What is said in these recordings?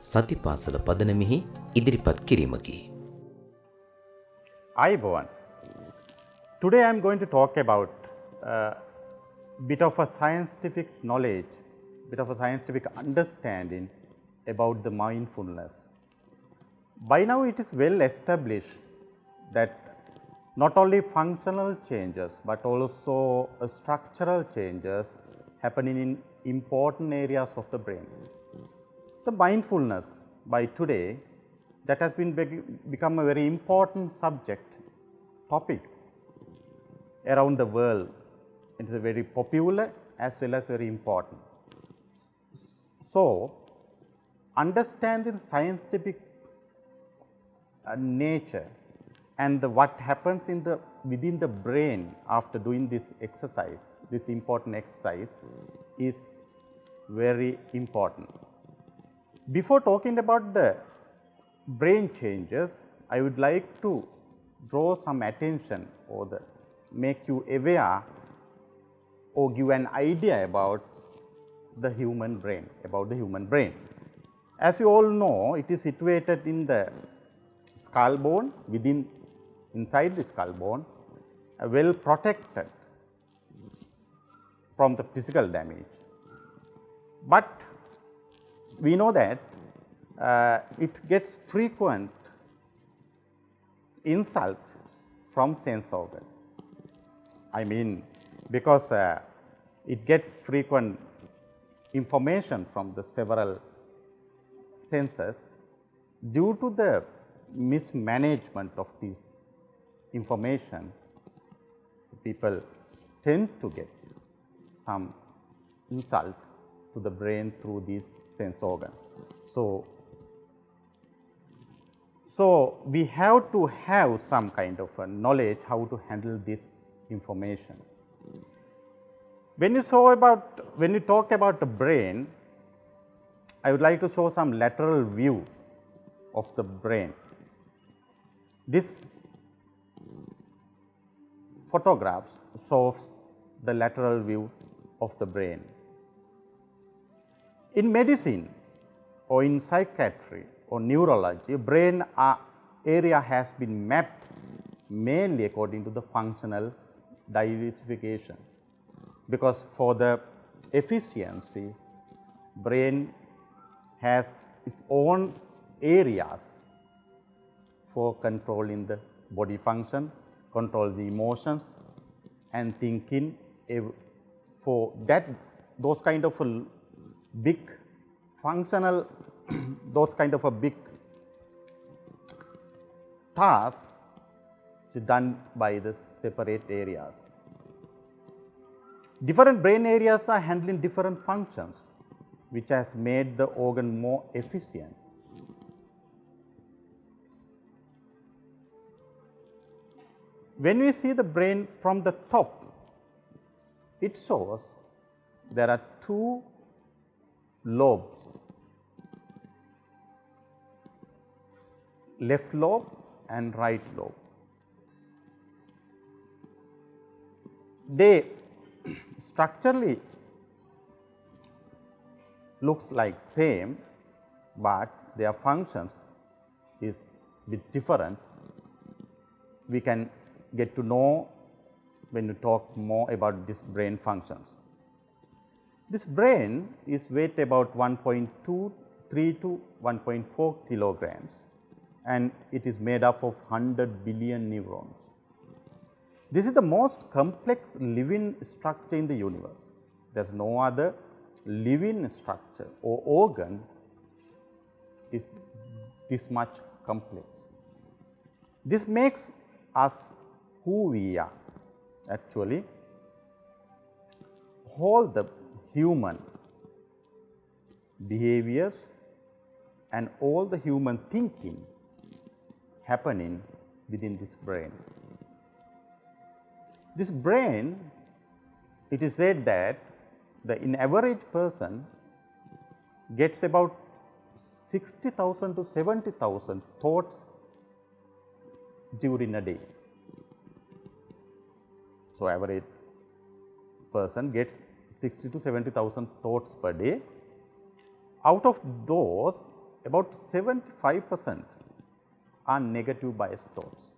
සති පාසල පදනමෙහි ඉදිරිපත් කිරීමකි. Ayubowan. Today I am going to talk about a bit of a scientific knowledge, bit of a scientific understanding about the mindfulness. By now it is well established that not only functional changes, but also structural changes happening in important areas of the brain. The mindfulness by today, that has become a very important topic around the world. It is a very popular as well as very important. So, understanding scientific nature and what happens within the brain after doing this exercise, this important exercise, is very important. Before talking about the brain changes, I would like to draw some attention or make you aware or give an idea about the human brain, As you all know, it is situated in the skull bone, inside the skull bone, well protected from the physical damage. But we know that it gets frequent insult from sense organ. I mean, because it gets frequent information from the several senses. Due to the mismanagement of this information, people tend to get some insult to the brain through these sense organs. So we have to have some kind of a knowledge how to handle this information. When you talk about the brain, I would like to show some lateral view of the brain. This photograph shows the lateral view of the brain. In medicine or in psychiatry or neurology, brain area has been mapped mainly according to the functional diversification, because for the efficiency, brain has its own areas for controlling the body function, control the emotions and thinking. For that, those kind of a big functional those kind of a big task is done by the separate areas. Different brain areas are handling different functions, which has made the organ more efficient. When we see the brain from the top, it shows there are two lobes, left lobe and right lobe. They structurally looks like same, but their functions is bit different. We can get to know when you talk more about this brain functions. This brain is weight about 1.23 to 1.4 kilograms, and it is made up of 100 billion neurons. This is the most complex living structure in the universe. There is no other living structure or organ is this much complex. This makes us who we are. Actually, all the human behaviors and all the human thinking happening within this brain. This brain, it is said that an average person gets about 60,000 to 70,000 thoughts during a day. So, average person gets 60 to 70,000 thoughts per day. Out of those, about 75% are negative biased thoughts.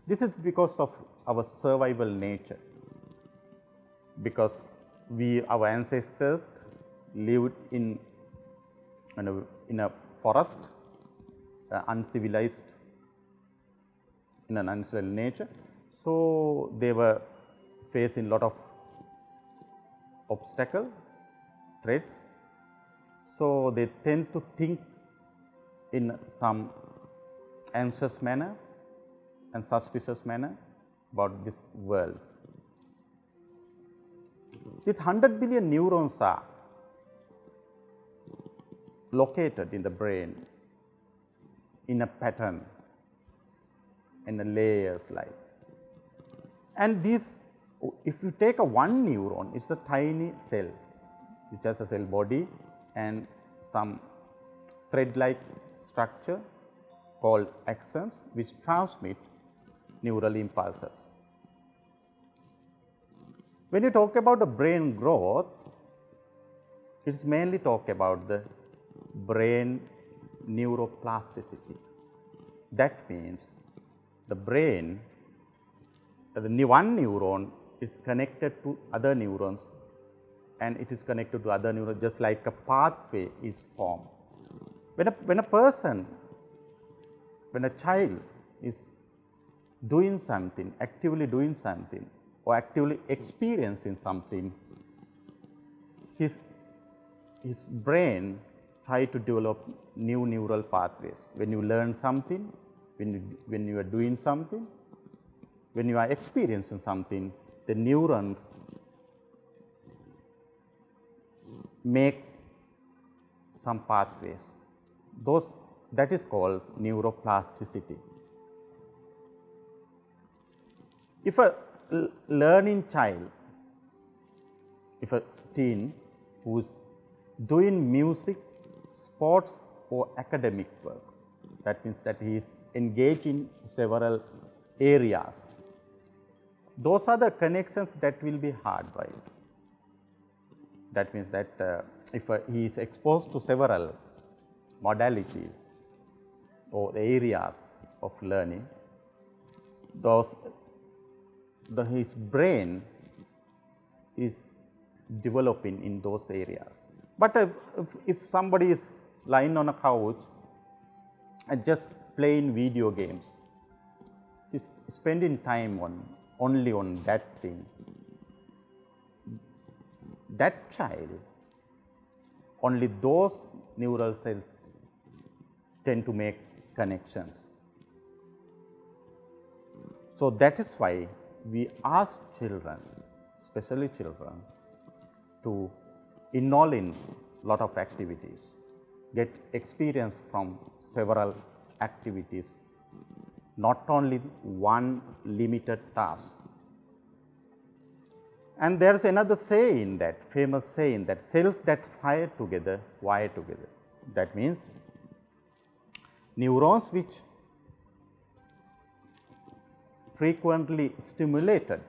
This is because of our survival nature, because our ancestors lived in a forest, uncivilized, in an uncivilized nature. So, they were facing lot of obstacle, threats. So, they tend to think in some anxious manner and suspicious manner about this world. These 100 billion neurons are located in the brain in a pattern, in the layers like. And this, if you take a one neuron, it is a tiny cell which has a cell body and some thread like structure called axons which transmit neural impulses. When you talk about the brain growth, it is mainly talk about the brain neuroplasticity. That means the brain, the one neuron is connected to other neurons and it is connected to other neurons just like a pathway is formed. When a person, when a child is doing something, actively doing something or actively experiencing something, his brain try to develop new neural pathways. When you learn something, when you are doing something, when you are experiencing something, the neurons makes some pathways. That is called neuroplasticity. If a learning child, if a teen who is doing music, sports or academic works, that means that he is engaged in several areas, those are the connections that will be hardwired. That means that if he is exposed to several modalities or areas of learning, his brain is developing in those areas. But if somebody is lying on a couch and just playing video games, he's spending time only on that thing, that child, only those neural cells tend to make connections. So, that is why we ask children, especially children, to involve in lot of activities, get experience from several activities, not only one limited task. And there is another saying, that famous saying, that cells that fire together wire together. That means neurons which frequently stimulated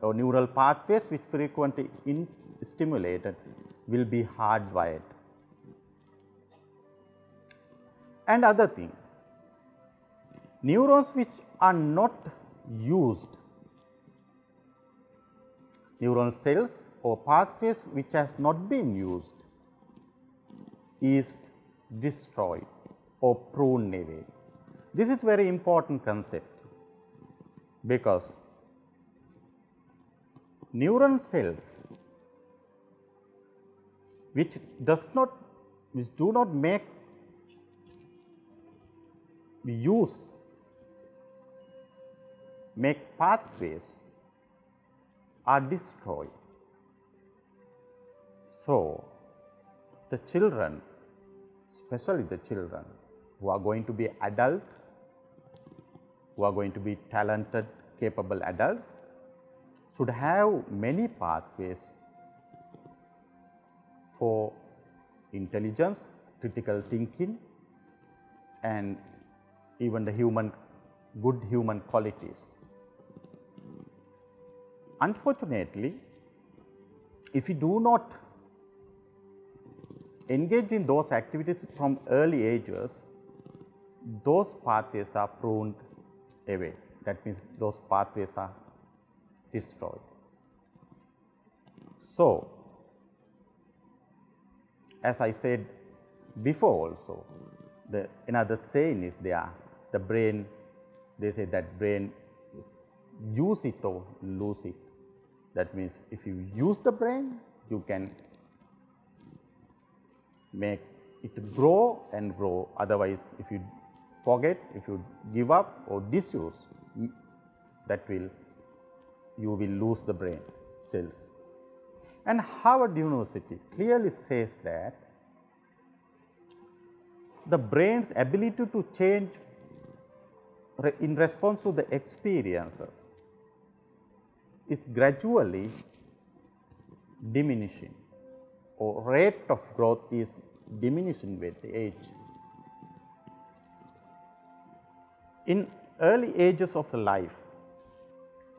or neural pathways which frequently stimulated will be hardwired. And other thing, neurons which are not used, neural cells or pathways which has not been used is destroyed or pruned away. This is very important concept, because neuron cells which do not make pathways are destroyed. So, the children, especially the children who are going to be adult, who are going to be talented, capable adults, should have many pathways for intelligence, critical thinking, and even the good human qualities. Unfortunately, if we do not engage in those activities from early ages, those pathways are pruned away. That means those pathways are destroyed. So, as I said before also, another saying is there, the brain, they say that brain is use it or lose it. That means if you use the brain, you can make it grow and grow. Otherwise, if you forget, if you give up or disuse, you will lose the brain cells. And Harvard University clearly says that the brain's ability to change in response to the experiences is gradually diminishing, or rate of growth is diminishing with age. In early ages of life,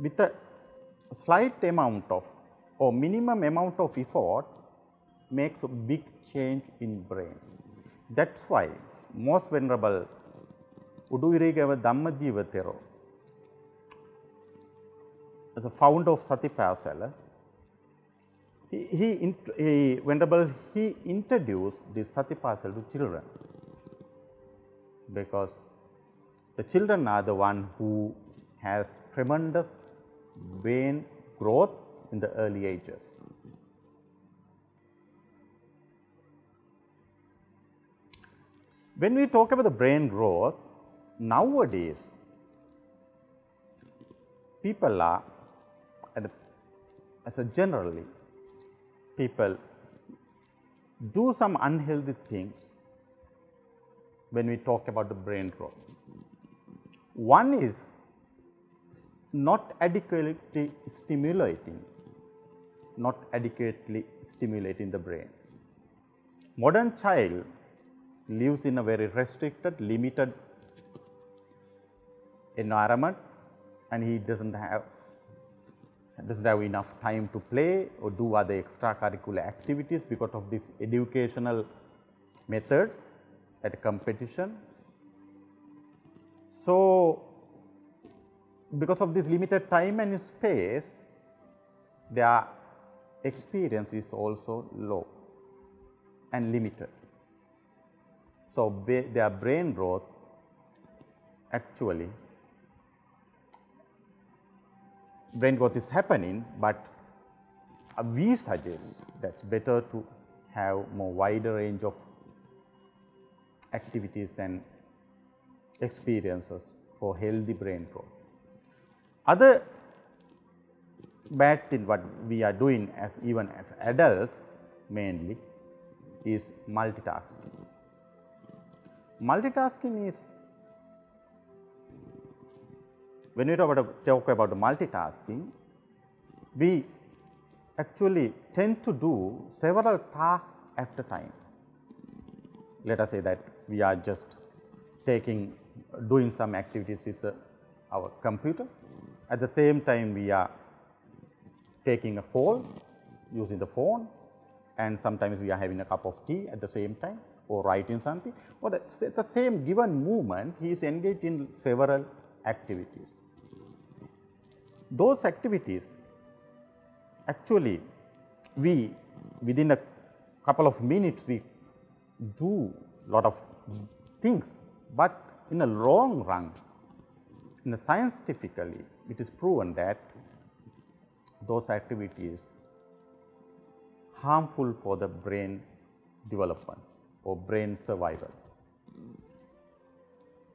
with a slight amount of or minimum amount of effort makes a big change in brain. That's why most venerable Uduvirigawa Dhammika, as a founder of Sati Pasala, he introduced this Sati Pasala to children, because the children are the one who has tremendous brain growth in the early ages. When we talk about the brain growth, nowadays people are, as a generally, people do some unhealthy things when we talk about the brain growth. One is not adequately stimulating the brain. Modern child lives in a very restricted, limited environment, and he doesn't have enough time to play or do other extracurricular activities because of these educational methods at competition. So, because of this limited time and space, their experience is also low and limited. So, their brain growth is happening, but we suggest that it's better to have more wider range of activities and experiences for healthy brain growth. Other bad thing what we are doing even as adults mainly is multitasking. Multitasking is, when we talk about multitasking, we actually tend to do several tasks at a time. Let us say that we are just doing some activities with our computer. At the same time, we are taking a call using the phone, and sometimes we are having a cup of tea at the same time, or writing something, or at the same given moment he is engaged in several activities. Those activities actually within a couple of minutes we do lot of things, but in the long run, scientifically it is proven that those activities harmful for the brain development or brain survival.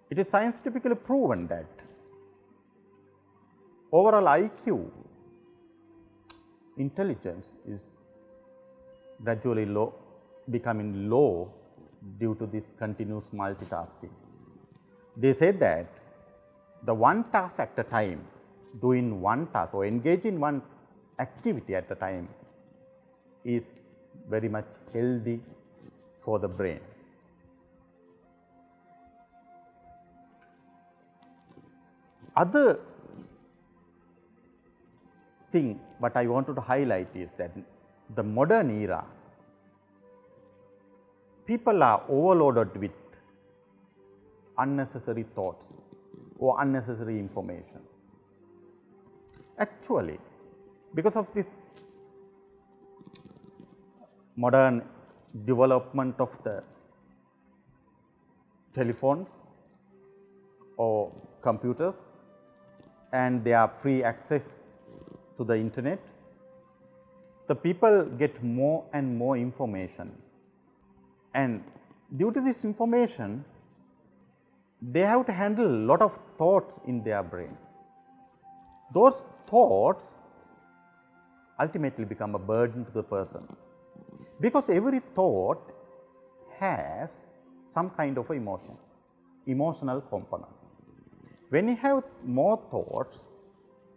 It is scientifically proven that overall IQ intelligence is gradually becoming low due to this continuous multitasking. They said that the one task at a time, doing one task or engaging in one activity at a time is very much healthy for the brain. Other thing what I wanted to highlight is that the modern era people are overloaded with unnecessary thoughts or unnecessary information. Actually, because of this modern development of the telephones or computers, and they are free access to the internet, the people get more and more information, and due to this information they have to handle a lot of thoughts in their brain. Those thoughts ultimately become a burden to the person, because every thought has some kind of emotion, emotional component. When you have more thoughts,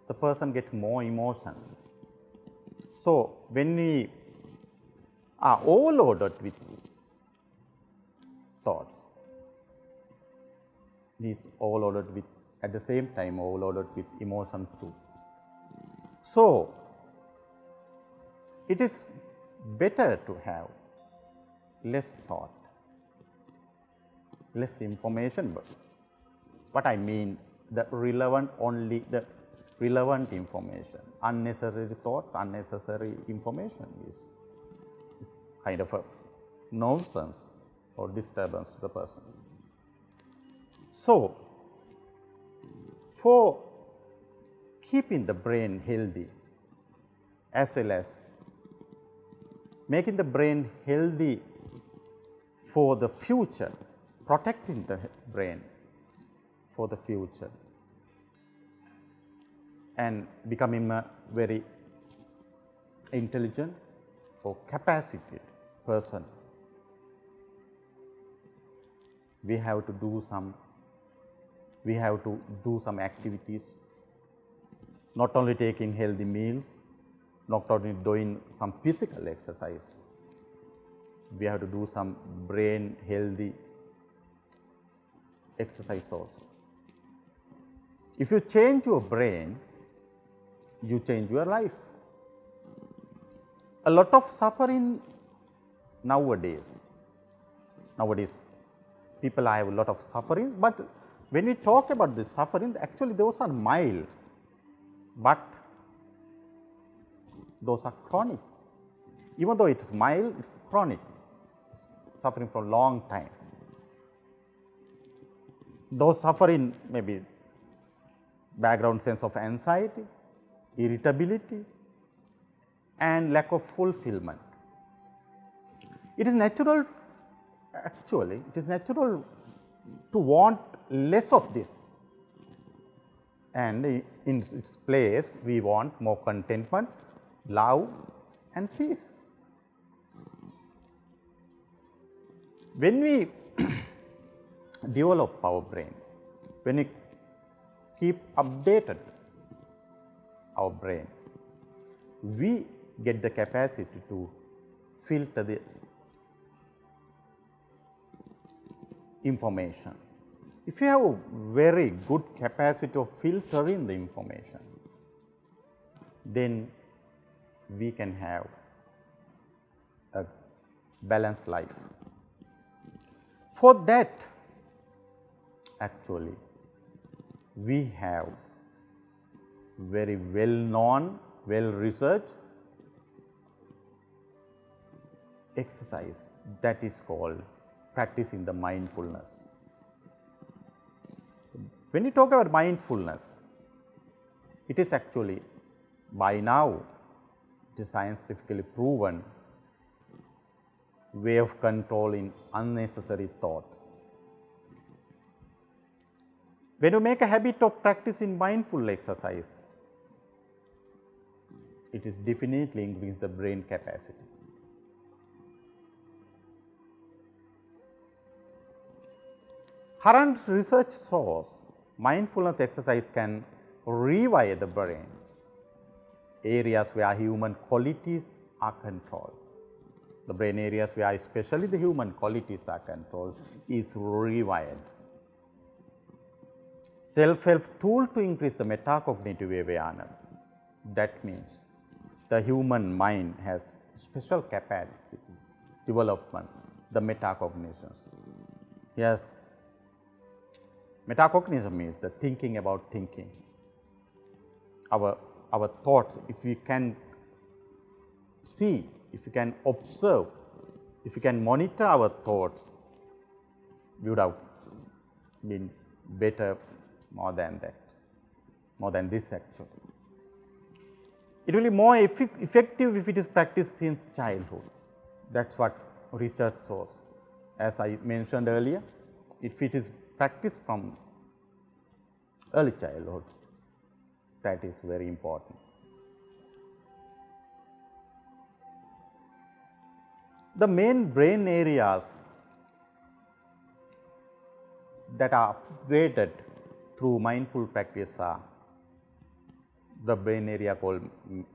the person gets more emotion. So, when we are overloaded with thoughts, is overloaded with, at the same time overloaded with emotions too. So, it is better to have less thought, less information, but what I mean, the relevant, only the relevant information. Unnecessary thoughts, unnecessary information is kind of a nonsense or disturbance to the person. So, for keeping the brain healthy as well as making the brain healthy for the future, protecting the brain for the future, and becoming a very intelligent or capacited person, we have to do some activities, not only taking healthy meals, not only doing some physical exercise, we have to do some brain healthy exercise also. If you change your brain, you change your life. A lot of suffering nowadays people have a lot of sufferings, but when we talk about this suffering, actually those are mild, but those are chronic. Even though it is mild, it is chronic, suffering for a long time. Those suffering may be background sense of anxiety, irritability, and lack of fulfillment. It is natural, actually, it is natural to want less of this, and in its place we want more contentment, love and peace. When we develop our brain, when we keep updated our brain, we get the capacity to filter the information. If you have a very good capacity of filtering the information, then we can have a balanced life. For that, actually, we have very well known, well researched exercise that is called practicing the mindfulness. When you talk about mindfulness, it is actually, by now, it is scientifically proven way of controlling unnecessary thoughts. When you make a habit of practicing mindful exercise, it is definitely increase the brain capacity. Current research shows mindfulness exercise can rewire the brain, areas where human qualities are controlled. The brain areas where especially the human qualities are controlled is rewired. Self-help tool to increase the metacognitive awareness. That means the human mind has special capacity, development the metacognitions. Yes, metacognition means the thinking about thinking. Our thoughts, if we can see, if we can observe, if we can monitor our thoughts, we would have been better more than that, more than this actually. It will be more effective if it is practiced since childhood. That is what research shows. As I mentioned earlier, if it is practiced from early childhood, that is very important. The main brain areas that are upgraded through mindful practice are the brain area called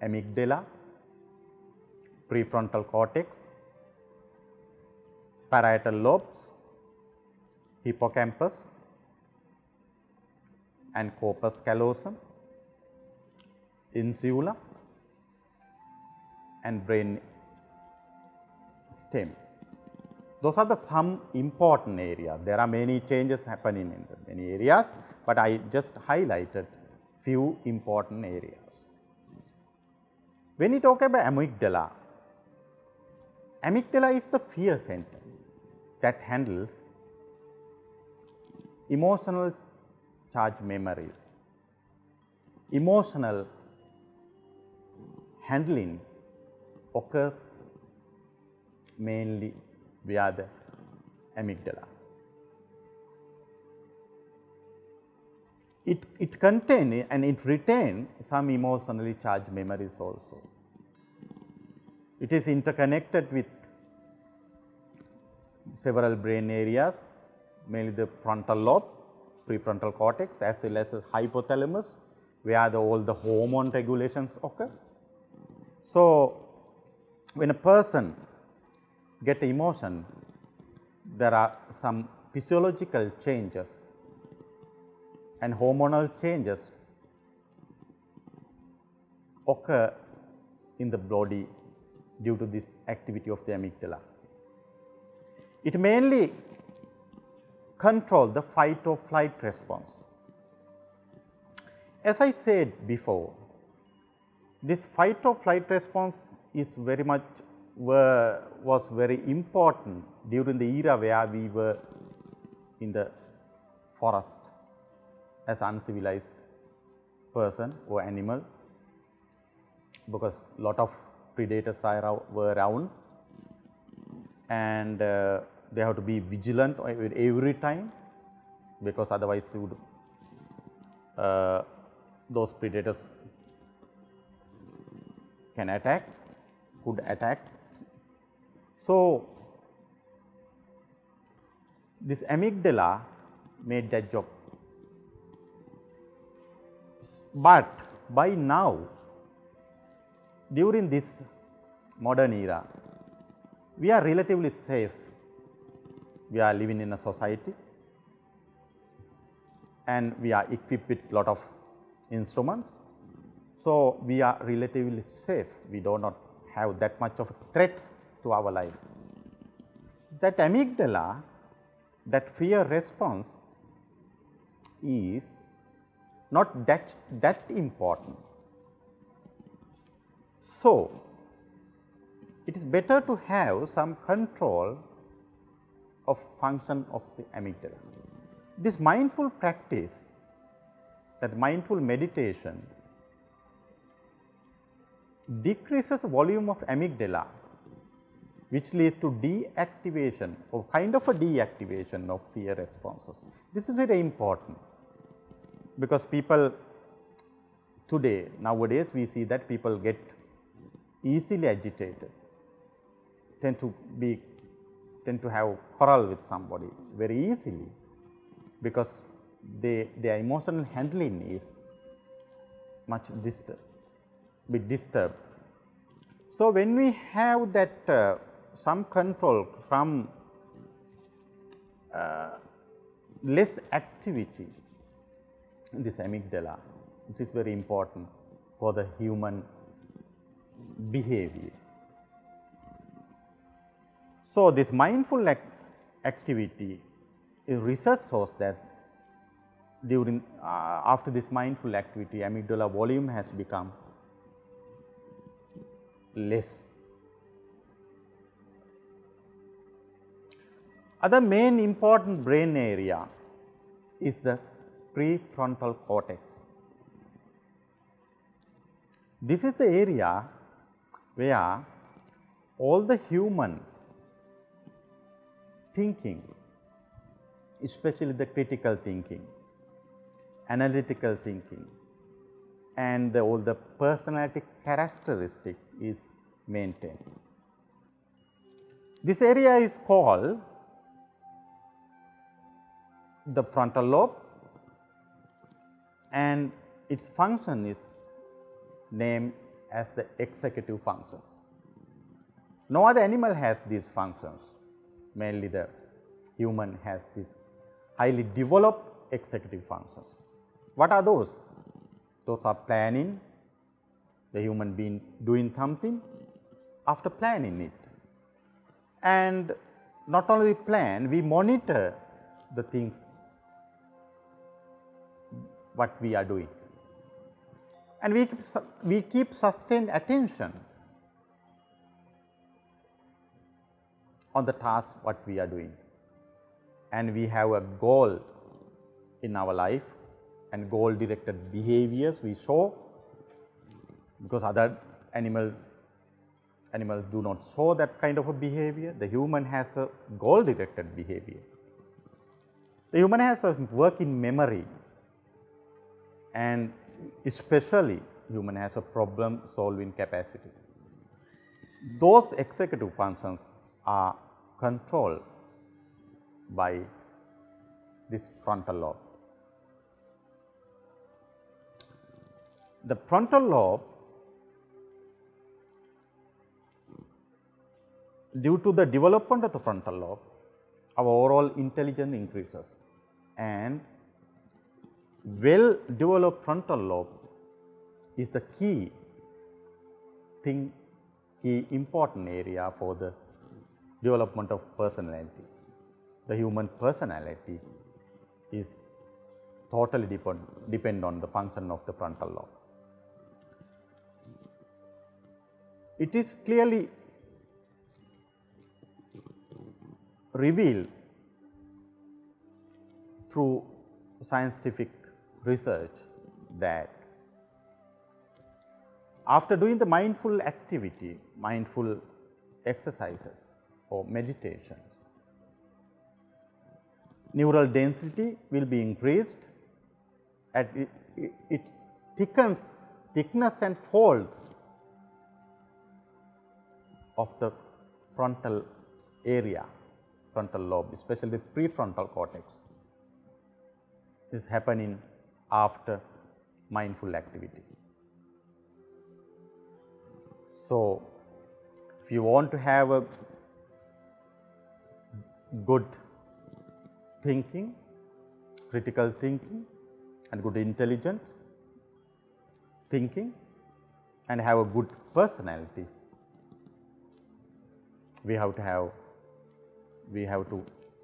amygdala, prefrontal cortex, parietal lobes, hippocampus and corpus callosum, insula and brain stem. Those are the some important areas. There are many changes happening in the many areas, but I just highlighted few important areas. When you talk about amygdala, amygdala is the fear center that handles emotional charge memories. Emotional handling occurs mainly via the amygdala. It contains and it retains some emotionally charged memories also. It is interconnected with several brain areas, mainly the frontal lobe, prefrontal cortex as well as the hypothalamus, where all the hormone regulations occur. So, when a person gets emotion, there are some physiological changes and hormonal changes occur in the body due to this activity of the amygdala. It mainly controls the fight or flight response. As I said before, this fight or flight response is very much was very important during the era where we were in the forest as uncivilized person or animal, because lot of predators were around and they have to be vigilant every time, because otherwise you would, those predators can attack, could attack. So, this amygdala made that job, but by now during this modern era we are relatively safe. We are living in a society and we are equipped with lot of instruments. So, we are relatively safe, we do not have that much of threats to our life. That amygdala, that fear response is not that important. So, it is better to have some control of function of the amygdala. This mindful practice, that mindful meditation, decreases volume of amygdala, which leads to deactivation or kind of a deactivation of fear responses. This is very important, because people today, nowadays we see that people get easily agitated, tend to have quarrel with somebody very easily, because their emotional handling is much disturbed. So, when we have that some control from less activity in this amygdala, which is very important for the human behavior. So, this mindful activity, research shows that during after this mindful activity, amygdala volume has become less. Other main important brain area is the prefrontal cortex. This is the area where all the human thinking, especially the critical thinking, analytical thinking, and all the personality characteristic is maintained. This area is called the frontal lobe, and its function is named as the executive functions. No other animal has these functions, mainly the human has these highly developed executive functions. What are those? Those are planning, the human being doing something after planning it, and not only plan, we monitor the things what we are doing, and we keep sustained attention on the task what we are doing, and we have a goal in our life, and goal directed behaviors we show, because other animals do not show that kind of a behavior. The human has a goal directed behavior. The human has a working memory, and especially human has a problem solving capacity. Those executive functions are controlled by this frontal lobe. The frontal lobe, due to the development of the frontal lobe, our overall intelligence increases, and well developed frontal lobe is the key important area for the development of personality. The human personality is totally depend on the function of the frontal lobe. It is clearly revealed through scientific research that after doing the mindful activity, mindful exercises or meditation, neural density will be increased, and its thickness and folds of the frontal area, frontal lobe, especially the prefrontal cortex, is happening after mindful activity. So, if you want to have a good thinking, critical thinking, and good intelligent thinking, and have a good personality, we have to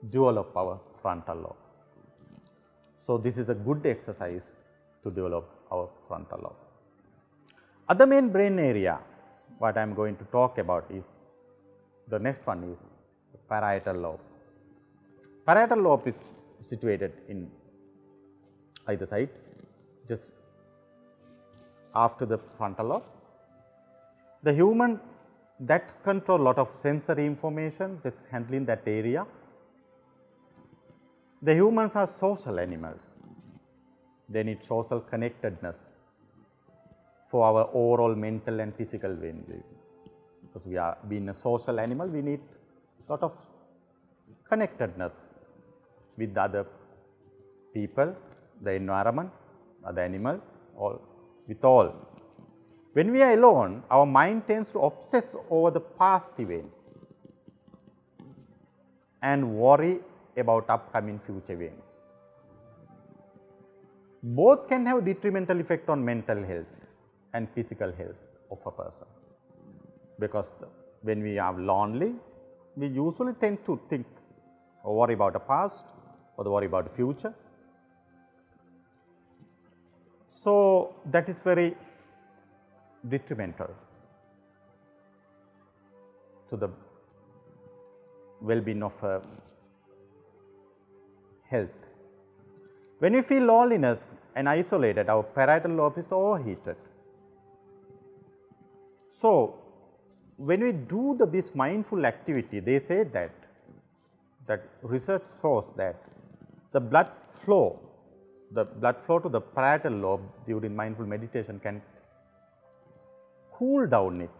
develop our frontal lobe. So, this is a good exercise to develop our frontal lobe. Other main brain area what I am going to talk about is, the next one is parietal lobe. Parietal lobe is situated in either side, just after the frontal lobe. The human that control lot of sensory information, just handling that area. The humans are social animals. They need social connectedness for our overall mental and physical well-being. Because we are being a social animal, we need lot of connectedness with other people, the environment, other animal, all with all. When we are alone, our mind tends to obsess over the past events and worry about upcoming future events. Both can have detrimental effect on mental health and physical health of a person, because when we are lonely, we usually tend to think or worry about the past or worry about the future. So, that is very detrimental to the well-being of health. When we feel loneliness and isolated, our parietal lobe is overheated. So, when we do this mindful activity, they say that research shows that the blood flow to the parietal lobe during mindful meditation can cool down it,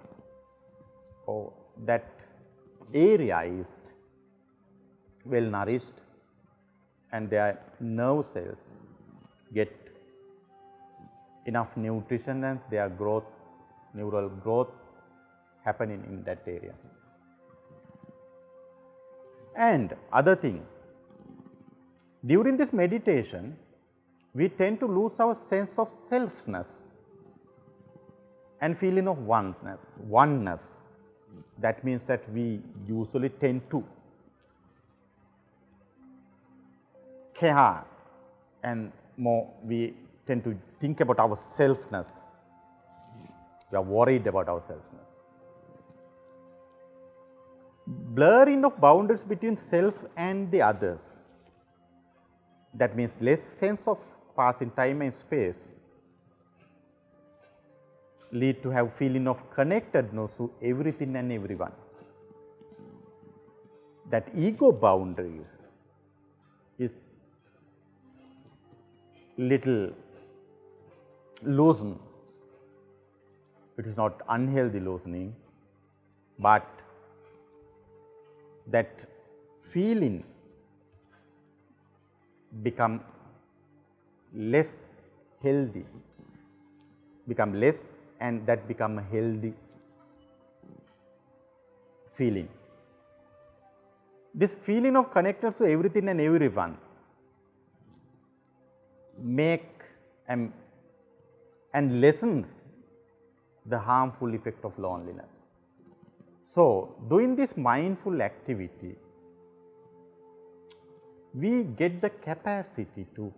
or that area is well nourished and their nerve cells get enough nutrition and their growth, neural growth happening in that area. And other thing, during this meditation, we tend to lose our sense of selfness and feeling of oneness. That means that we usually tend to care and more we tend to think about our selfness. We are worried about our selfness. Blurring of boundaries between self and the others. That means less sense of passing time and space lead to have feeling of connectedness to everything and everyone. That ego boundaries is little loosened. It is not unhealthy loosening, but that feeling become less healthy, become less, and that become a healthy feeling. This feeling of connectedness to everything and everyone make and lessens the harmful effect of loneliness. So, doing this mindful activity, we get the capacity to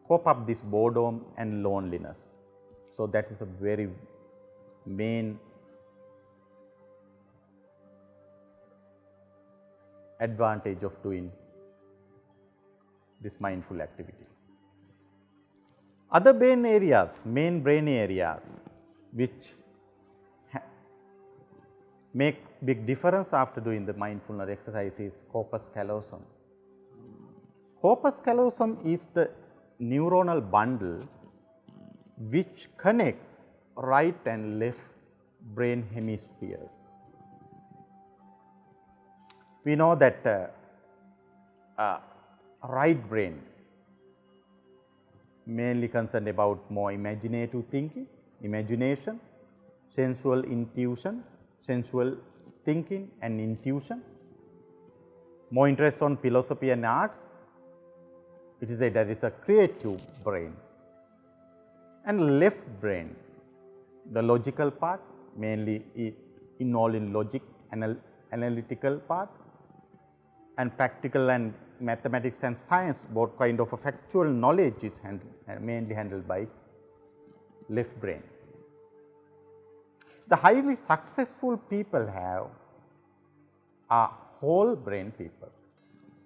cope up this boredom and loneliness. So, that is a very main advantage of doing this mindful activity. Other brain areas, main brain areas which make big difference after doing the mindfulness exercise is corpus callosum. Corpus callosum is the neuronal bundle which connect right and left brain hemispheres. We know that right brain mainly concerned about more imaginative thinking, imagination, sensual intuition, sensual thinking and intuition, more interest on philosophy and arts. It is that is a creative brain. And left brain, the logical part, mainly involved in logic, analytical part, and practical and mathematics and science, both kind of a factual knowledge is mainly handled by left brain. The highly successful people are whole brain people.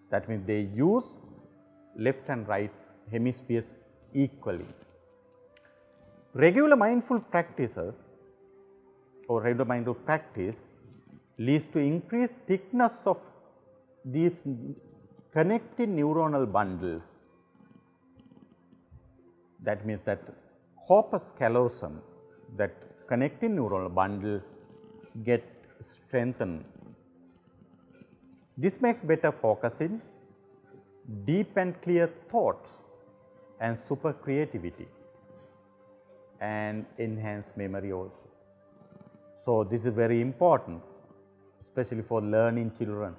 That means they use left and right hemispheres equally. Regular mindful practices or regular mindful practice leads to increased thickness of these connected neuronal bundles. That means that corpus callosum, that connecting neuronal bundle get strengthened. This makes better focusing, deep and clear thoughts and super creativity and enhanced memory also. So, this is very important, especially for learning children.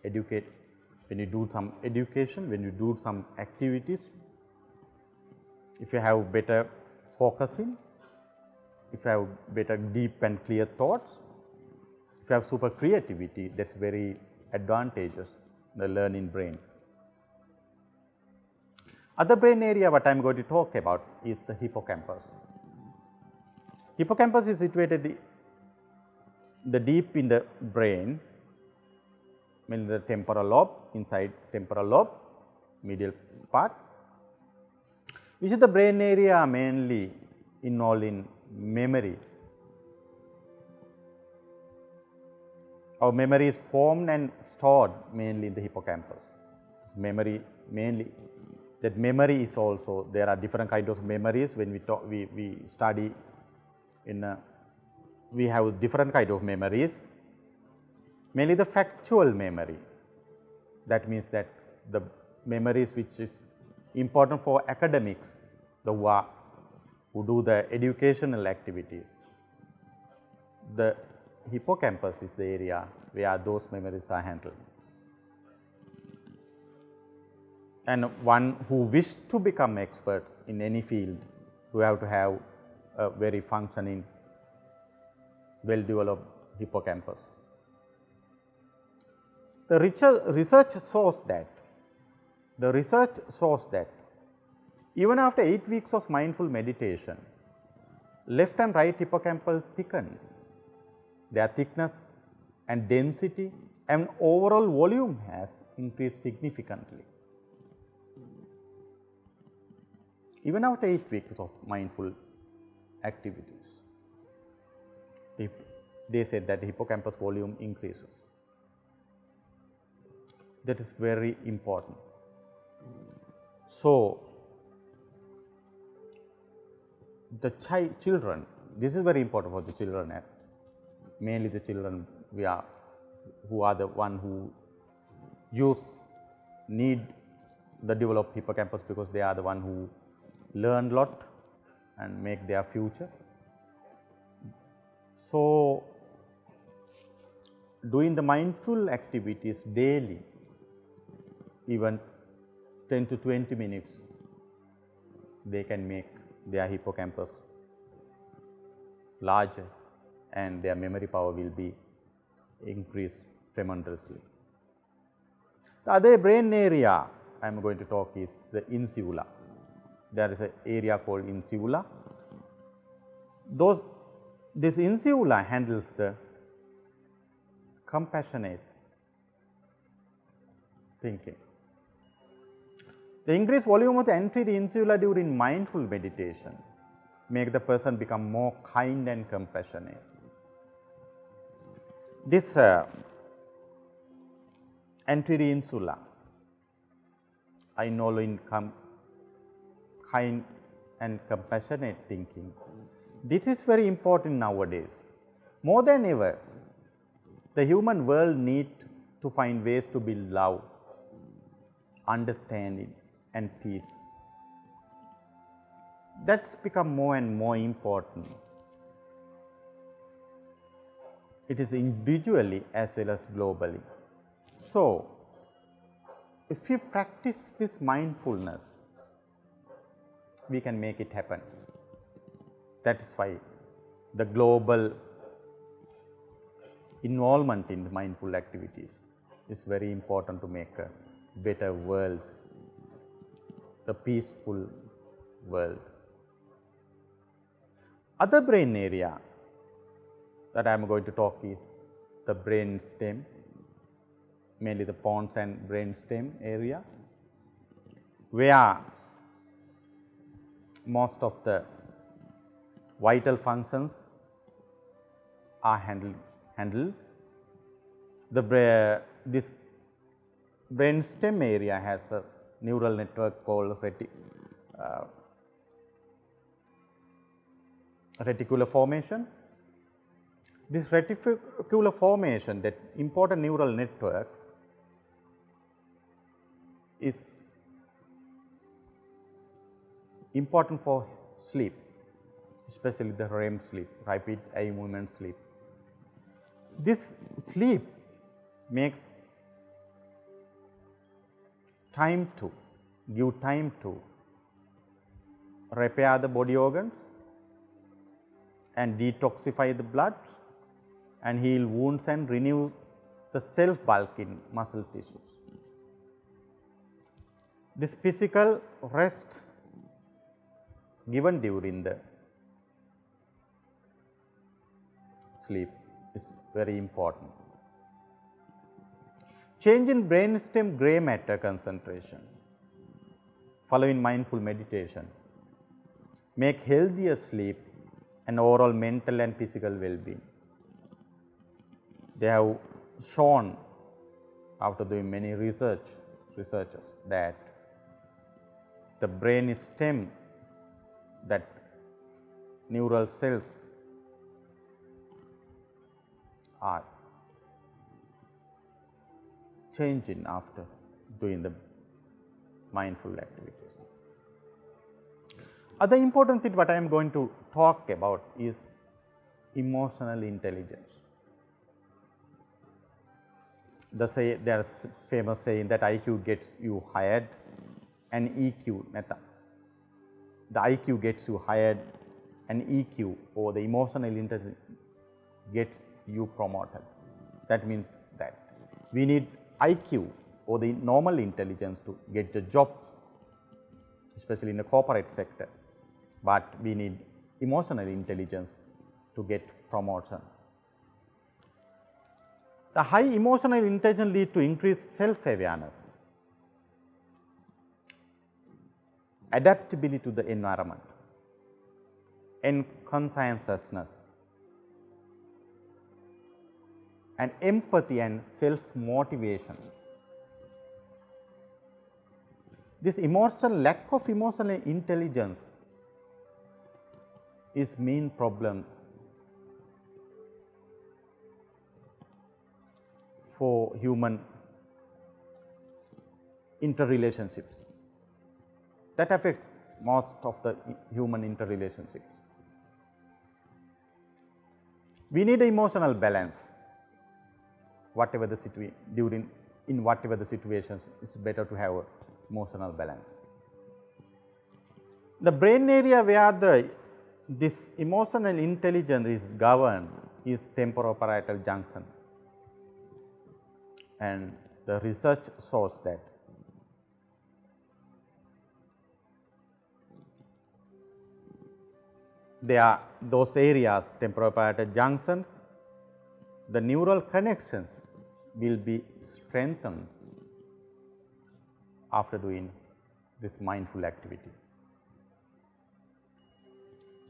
When you do some education, when you do some activities, if you have better focusing, if you have better deep and clear thoughts, you have super creativity, that's very advantageous, the learning brain. Other brain area what I am going to talk about is the hippocampus. Hippocampus is situated the deep in the brain, means the temporal lobe, inside temporal lobe, medial part, which is the brain area mainly involved in memory. Our memory is formed and stored mainly in the hippocampus. Memory mainly, that memory is also, there are different kinds of memories when we talk, we study in we have different kind of memories, mainly the factual memory. That means that the memories which is important for academics, the who do the educational activities. The hippocampus is the area where those memories are handled. And one who wishes to become expert in any field, who have to have a very functioning, well developed hippocampus. The research shows that even after 8 weeks of mindful meditation, left and right hippocampal thickens. Their thickness and density and overall volume has increased significantly. Even after 8 weeks of mindful activities, they said that the hippocampus volume increases. That is very important. So, the children, this is very important for the children, mainly the children who are the one who need the developed hippocampus, because they are the one who learn a lot and make their future. So, doing the mindful activities daily, even 10 to 20 minutes, they can make their hippocampus larger and their memory power will be increased tremendously. The other brain area I am going to talk is the insula. There is an area called insula. This insula handles the compassionate thinking. The increased volume of the anterior insula during mindful meditation make the person become more kind and compassionate. This anterior insula, I know in kind and compassionate thinking. This is very important nowadays. More than ever, the human world needs to find ways to build love, understanding and peace. That's become more and more important. It is individually as well as globally. So, if we practice this mindfulness, we can make it happen. That is why the global involvement in mindful activities is very important to make a better world, a peaceful world. Other brain area that I am going to talk is the brain stem, mainly the Pons and brain stem area, where most of the vital functions are handled. This brain stem area has a neural network called reticular formation. This reticular formation, that important neural network, is important for sleep, especially the REM sleep, rapid eye movement sleep. This sleep makes give time to repair the body organs and detoxify the blood and heal wounds and renew the self bulk in muscle tissues. This physical rest given during the sleep is very important. Change in brainstem grey matter concentration following mindful meditation make healthier sleep and overall mental and physical well-being. They have shown, after doing many researchers, that the brain stem, that neural cells are changing after doing the mindful activities. Other important thing what I am going to talk about is emotional intelligence. There is famous saying that IQ gets you hired and EQ නැත. The IQ gets you hired and EQ or the emotional intelligence gets you promoted. That means that we need IQ or the normal intelligence to get the job, especially in the corporate sector, but we need emotional intelligence to get promotion. The high emotional intelligence lead to increased self-awareness, adaptability to the environment, and conscientiousness, and empathy and self-motivation. This lack of emotional intelligence is main problem for human interrelationships. That affects most of the human interrelationships. We need emotional balance. Whatever the in whatever the situations, it's better to have emotional balance. The brain area where this emotional intelligence is governed is temporoparietal junction, and the research shows that there are those areas, temporoparietal junctions, the neural connections will be strengthened after doing this mindful activity.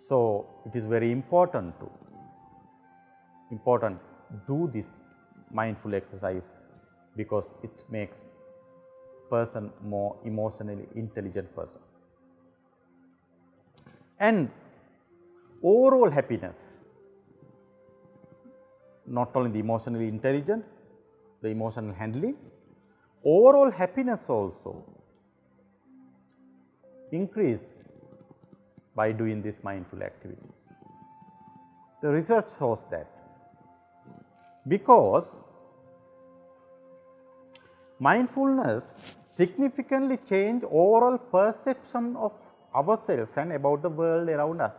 So, it is very important to do this mindful exercise because it makes person more emotionally intelligent person. And overall happiness, not only the emotional intelligence, the emotional handling, overall happiness also increased by doing this mindful activity. The research shows that because mindfulness significantly change overall perception of ourselves and about the world around us.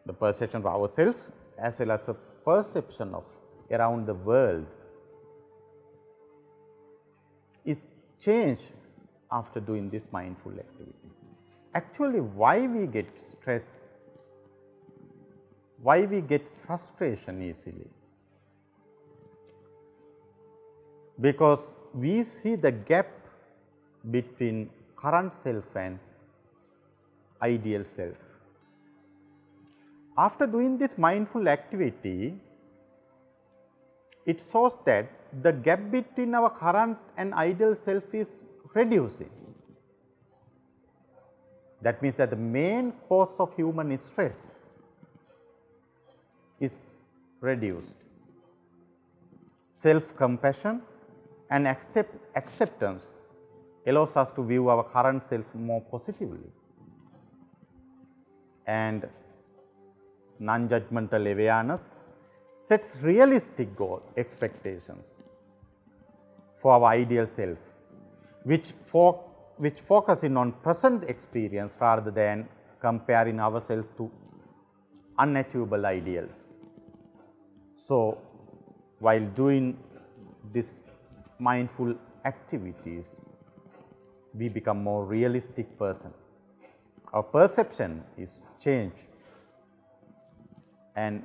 The perception of ourselves as well as the perception of around the world is changed after doing this mindful activity. Actually, why we get stressed, why we get frustration easily? Because we see the gap between current self and ideal self. After doing this mindful activity, it shows that the gap between our current and ideal self is reducing. That means that the main cause of human stress is reduced. Self-compassion and acceptance allows us to view our current self more positively, and non-judgmental awareness sets realistic goal expectations for our ideal self, which focusing on present experience rather than comparing ourselves to unachievable ideals. So, while doing this mindful activities, we become more realistic person. Our perception is changed and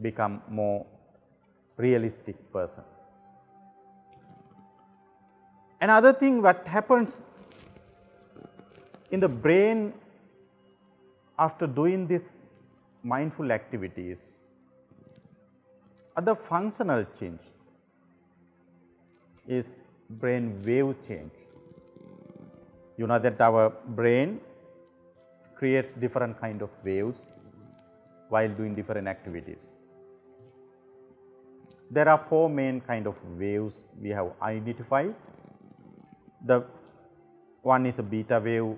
become more realistic person. Another thing what happens in the brain after doing this mindful activities, other functional change is brain wave change. You know that our brain creates different kind of waves while doing different activities. There are 4 main kind of waves we have identified. The one is a beta wave,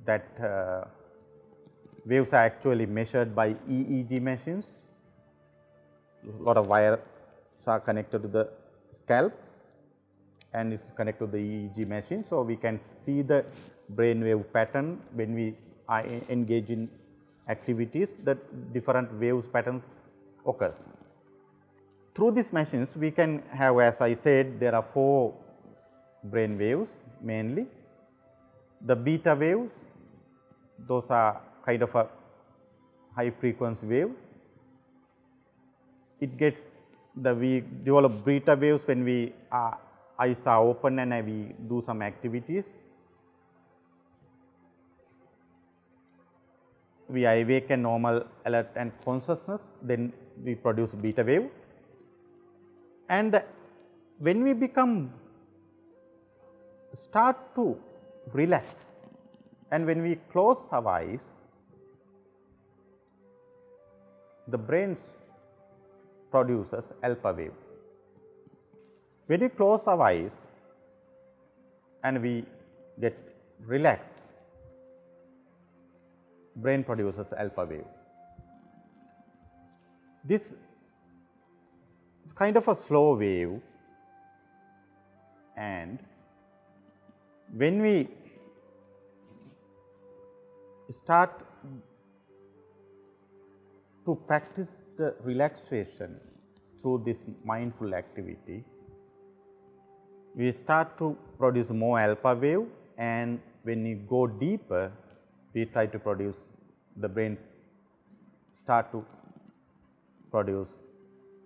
that waves are actually measured by EEG machines. A lot of wires are connected to the scalp and it's connected to the EEG machine. So, we can see the brain wave pattern when we are engaged in activities, the different waves patterns occurs. Through these machines we can have, as I said, there are 4 brain waves mainly. The beta waves, those are kind of a high frequency wave. It gets we develop beta waves when we eyes are open and we do some activities. We are awake and normal, alert and consciousness, then we produce beta wave. And when we start to relax and when we close our eyes, the brain produces alpha wave. When we close our eyes and we get relaxed, brain produces alpha wave. This is kind of a slow wave, and when we start to practice the relaxation through this mindful activity, we start to produce more alpha wave, and when we go deeper, we try to produce, the brain start to produce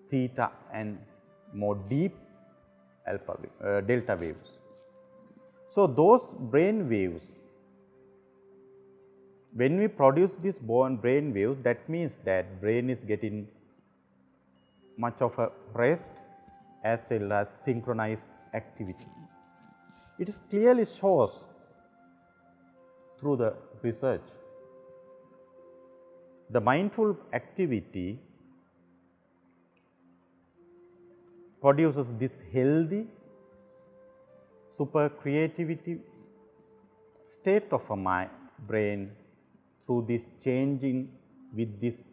theta and more deep alpha delta waves. So, those brain waves, when we produce this brain wave, that means that brain is getting much of a rest as well as synchronized activity. It is clearly shows through the research. The mindful activity produces this healthy, super creativity state of a brain through this changing with this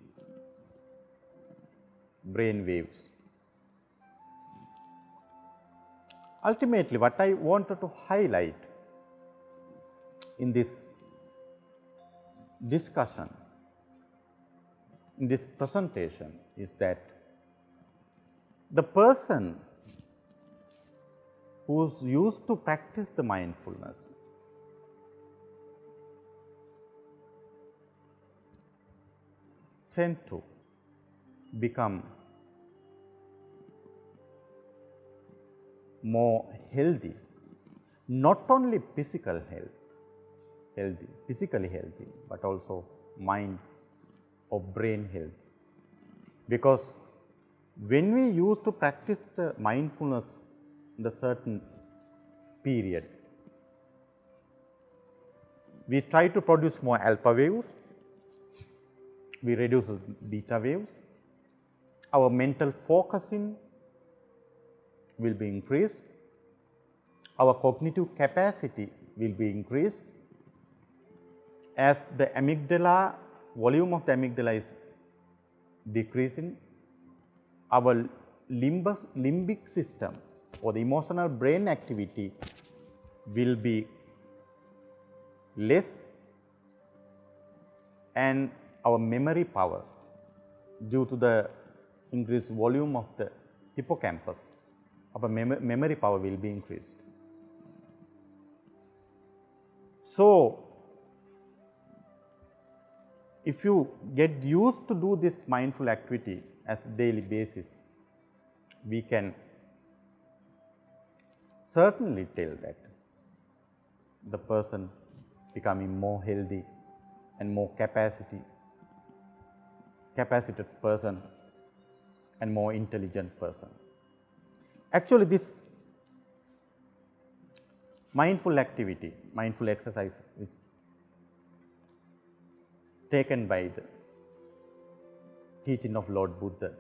brain waves. Ultimately, what I wanted to highlight in this discussion, in this presentation, is that the person who is used to practice the mindfulness tend to become more healthy, not only physically healthy, but also mind or brain healthy. Because when we used to practice the mindfulness in a certain period, we try to produce more alpha waves, we reduce beta waves, our mental focusing will be increased, our cognitive capacity will be increased. As the amygdala, volume of the amygdala is decreasing, our limbic system or the emotional brain activity will be less, and our memory power, due to the increased volume of the hippocampus, our memory power will be increased. So, if you get used to do this mindful activity as daily basis, we can certainly tell that the person becoming more healthy and more capacited person and more intelligent person. Actually, this mindful activity, mindful exercise is taken by the teaching of Lord Buddha,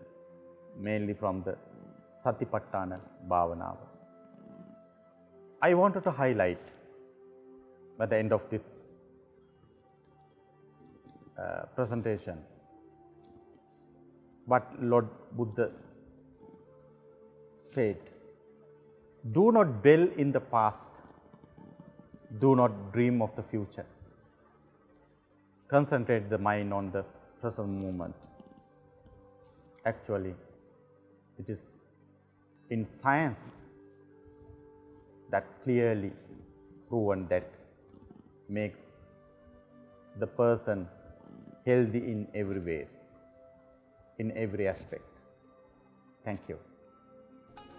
mainly from the Satipatthana Bhavana. I wanted to highlight by the end of this presentation what Lord Buddha said. Do not dwell in the past, do not dream of the future. Concentrate the mind on the present moment. Actually, it is in science that clearly proven that make the person healthy in every ways, in every aspect. Thank you.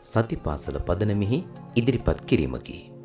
සති පාසල පදනමෙහි ඉදිරිපත් කිරීමකි.